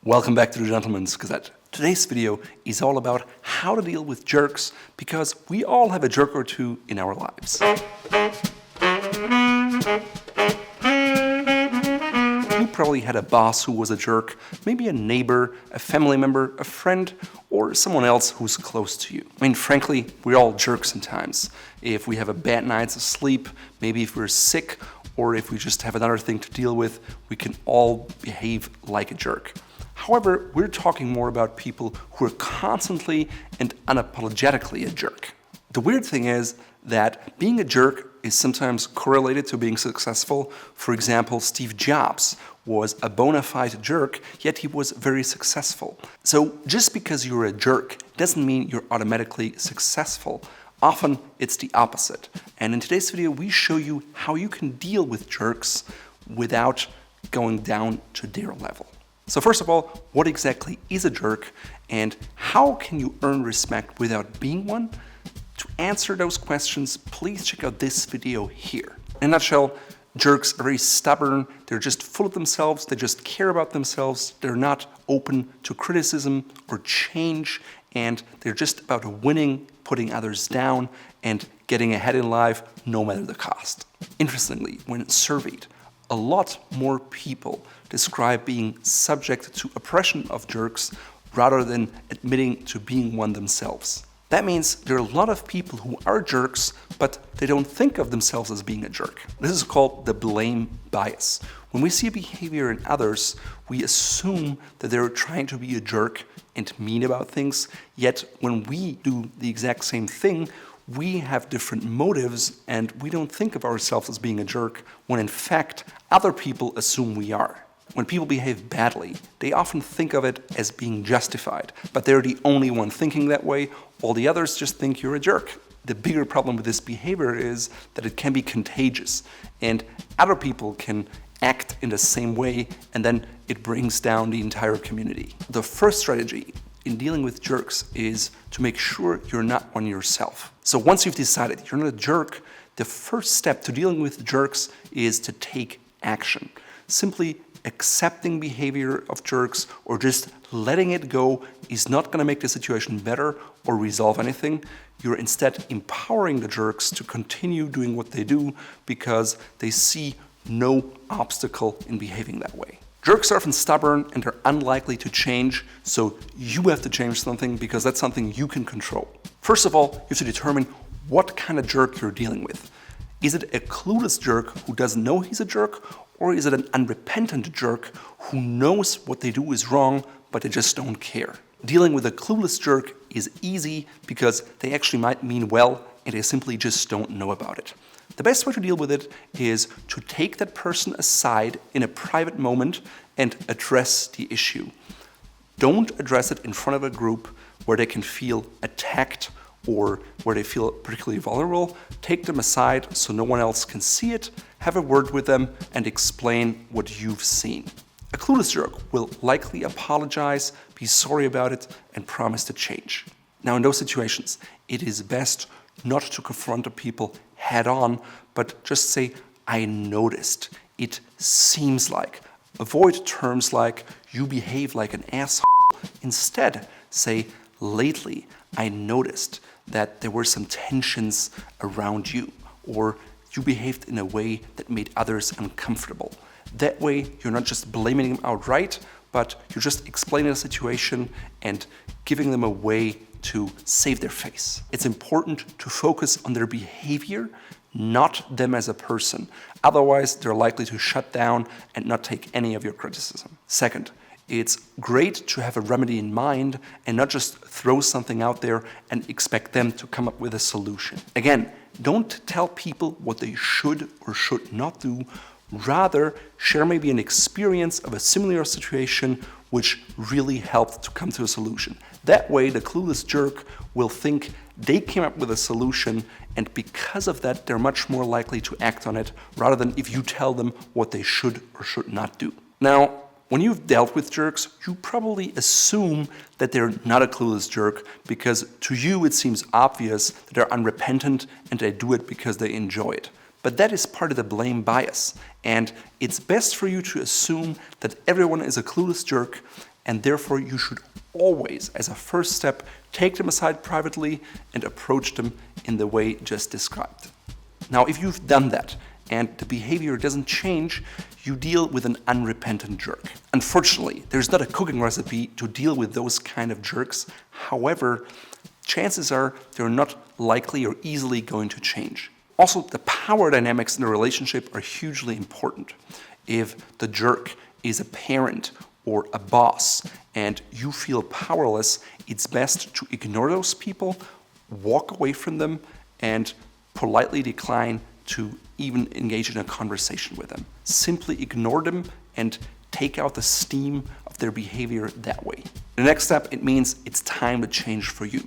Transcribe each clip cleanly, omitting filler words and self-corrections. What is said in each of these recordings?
Welcome back to the Gentleman's Gazette. Today's video is all about how to deal with jerks, because we all have a jerk or two in our lives. You probably had a boss who was a jerk, maybe a neighbor, a family member, a friend, or someone else who's close to you. I mean, frankly, we're all jerks sometimes. If we have a bad night's sleep, maybe if we're sick, or if we just have another thing to deal with, we can all behave like a jerk. However, we're talking more about people who are constantly and unapologetically a jerk. The weird thing is that being a jerk is sometimes correlated to being successful. For example, Steve Jobs was a bona fide jerk, yet he was very successful. So just because you're a jerk doesn't mean you're automatically successful. Often it's the opposite. And in today's video, we show you how you can deal with jerks without going down to their level. So first of all, what exactly is a jerk, and how can you earn respect without being one? To answer those questions, please check out this video here. In a nutshell, jerks are very stubborn, they're just full of themselves, they just care about themselves, they're not open to criticism or change, and they're just about winning, putting others down, and getting ahead in life no matter the cost. Interestingly, when surveyed, a lot more people describe being subject to oppression of jerks rather than admitting to being one themselves. That means there are a lot of people who are jerks, but they don't think of themselves as being a jerk. This is called the blame bias. When we see a behavior in others, we assume that they're trying to be a jerk and mean about things, yet when we do the exact same thing, we have different motives and we don't think of ourselves as being a jerk when in fact other people assume we are. When people behave badly, they often think of it as being justified, but they're the only one thinking that way. All the others just think you're a jerk. The bigger problem with this behavior is that it can be contagious, and other people can act in the same way, and then it brings down the entire community. The first strategy in dealing with jerks is to make sure you're not one yourself. So once you've decided you're not a jerk, the first step to dealing with jerks is to take action. Simply accepting behavior of jerks or just letting it go is not going to make the situation better or resolve anything. You're instead empowering the jerks to continue doing what they do because they see no obstacle in behaving that way. Jerks are often stubborn and are unlikely to change, so you have to change something because that's something you can control. First of all, you have to determine what kind of jerk you're dealing with. Is it a clueless jerk who doesn't know he's a jerk, or is it an unrepentant jerk who knows what they do is wrong, but they just don't care? Dealing with a clueless jerk is easy because they actually might mean well and they simply just don't know about it. The best way to deal with it is to take that person aside in a private moment and address the issue. Don't address it in front of a group where they can feel attacked or where they feel particularly vulnerable. Take them aside so no one else can see it, have a word with them, and explain what you've seen. A clueless jerk will likely apologize, be sorry about it, and promise to change. Now, in those situations, it is best not to confront the people head on, but just say, I noticed, it seems like. Avoid terms like, you behave like an asshole. Instead, say, lately, I noticed that there were some tensions around you, or you behaved in a way that made others uncomfortable. That way, you're not just blaming them outright, but you're just explaining the situation and giving them a way to save their face. It's important to focus on their behavior, not them as a person. Otherwise, they're likely to shut down and not take any of your criticism. Second, it's great to have a remedy in mind and not just throw something out there and expect them to come up with a solution. Again, don't tell people what they should or should not do. Rather, share maybe an experience of a similar situation which really helped to come to a solution. That way, the clueless jerk will think they came up with a solution, and because of that, they're much more likely to act on it rather than if you tell them what they should or should not do. Now, when you've dealt with jerks, you probably assume that they're not a clueless jerk because to you it seems obvious that they're unrepentant and they do it because they enjoy it. But that is part of the blame bias, and it's best for you to assume that everyone is a clueless jerk and therefore you should always, as a first step, take them aside privately and approach them in the way just described. Now, if you've done that and the behavior doesn't change, you deal with an unrepentant jerk. Unfortunately, there's not a cooking recipe to deal with those kind of jerks. However, chances are they're not likely or easily going to change. Also, the power dynamics in the relationship are hugely important. If the jerk is a parent or a boss and you feel powerless, it's best to ignore those people, walk away from them, and politely decline to even engage in a conversation with them. Simply ignore them and take out the steam of their behavior that way. The next step, it means it's time to change for you.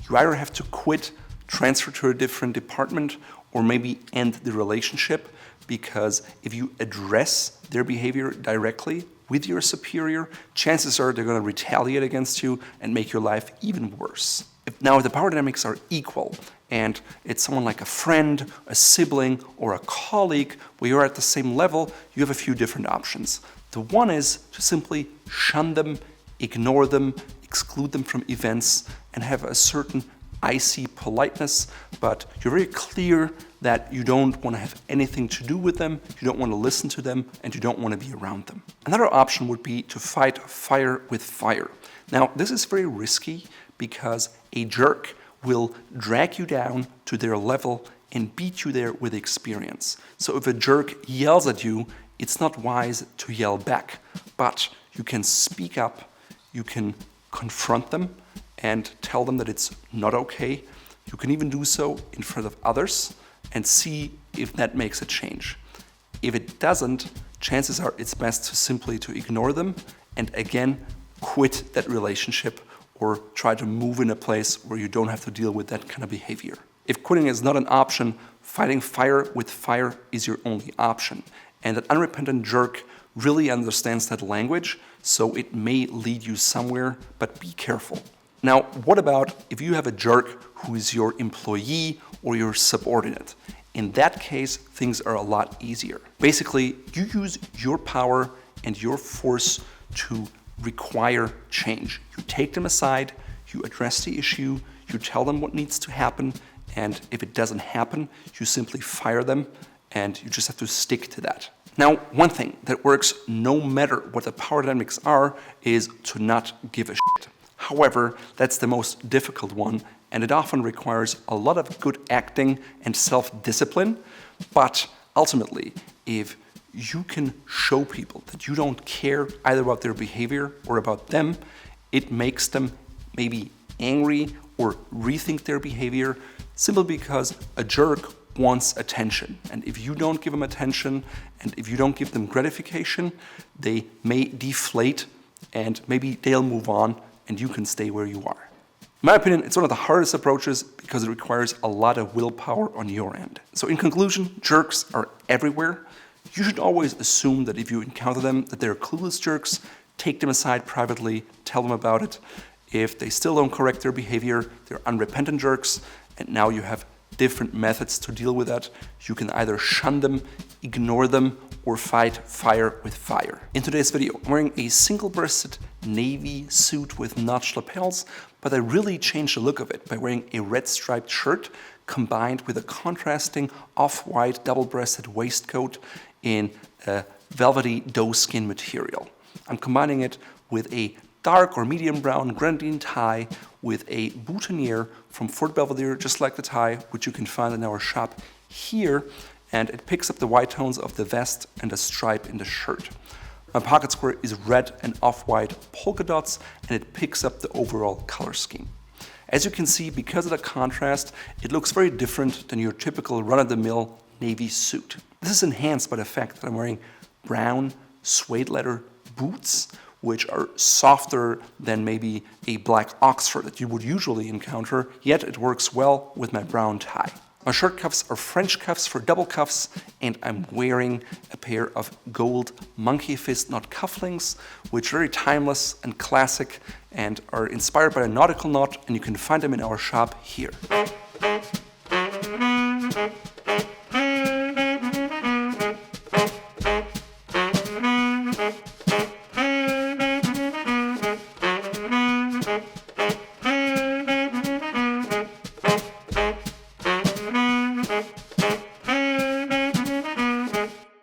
You either have to quit, transfer to a different department, or maybe end the relationship, because if you address their behavior directly with your superior, chances are they're going to retaliate against you and make your life even worse. If the power dynamics are equal and it's someone like a friend, a sibling, or a colleague where you're at the same level, you have a few different options. The one is to simply shun them, ignore them, exclude them from events, and have a certain icy politeness, but you're very clear that you don't want to have anything to do with them, you don't want to listen to them, and you don't want to be around them. Another option would be to fight fire with fire. Now, this is very risky because a jerk will drag you down to their level and beat you there with experience. So if a jerk yells at you, it's not wise to yell back, but you can speak up, you can confront them and tell them that it's not okay. You can even do so in front of others and see if that makes a change. If it doesn't, chances are it's best to simply to ignore them and again quit that relationship or try to move in a place where you don't have to deal with that kind of behavior. If quitting is not an option, fighting fire with fire is your only option. And that unrepentant jerk really understands that language, so it may lead you somewhere, but be careful. Now, what about if you have a jerk who is your employee or your subordinate? In that case, things are a lot easier. Basically, you use your power and your force to require change. You take them aside, you address the issue, you tell them what needs to happen, and if it doesn't happen, you simply fire them, and you just have to stick to that. Now, one thing that works no matter what the power dynamics are is to not give a shit. However, that's the most difficult one, and it often requires a lot of good acting and self-discipline. But ultimately, if you can show people that you don't care either about their behavior or about them, it makes them maybe angry or rethink their behavior simply because a jerk wants attention. And if you don't give them attention and if you don't give them gratification, they may deflate and maybe they'll move on and you can stay where you are. In my opinion, it's one of the hardest approaches because it requires a lot of willpower on your end. So in conclusion, jerks are everywhere. You should always assume that if you encounter them, that they're clueless jerks, take them aside privately, tell them about it. If they still don't correct their behavior, they're unrepentant jerks, and now you have different methods to deal with that. You can either shun them, ignore them, or fight fire with fire. In today's video, I'm wearing a single-breasted navy suit with notched lapels, but I really changed the look of it by wearing a red striped shirt combined with a contrasting off-white double-breasted waistcoat in a velvety doeskin material. I'm combining it with a dark or medium brown grenadine tie with a boutonniere from Fort Belvedere, just like the tie, which you can find in our shop here, and it picks up the white tones of the vest and the stripe in the shirt. My pocket square is red and off-white polka dots, and it picks up the overall color scheme. As you can see, because of the contrast, it looks very different than your typical run-of-the-mill navy suit. This is enhanced by the fact that I'm wearing brown suede leather boots, which are softer than maybe a black Oxford that you would usually encounter, yet it works well with my brown tie. My shirt cuffs are French cuffs for double cuffs, and I'm wearing a pair of gold monkey fist knot cufflinks, which are very timeless and classic and are inspired by a nautical knot, and you can find them in our shop here. Bye.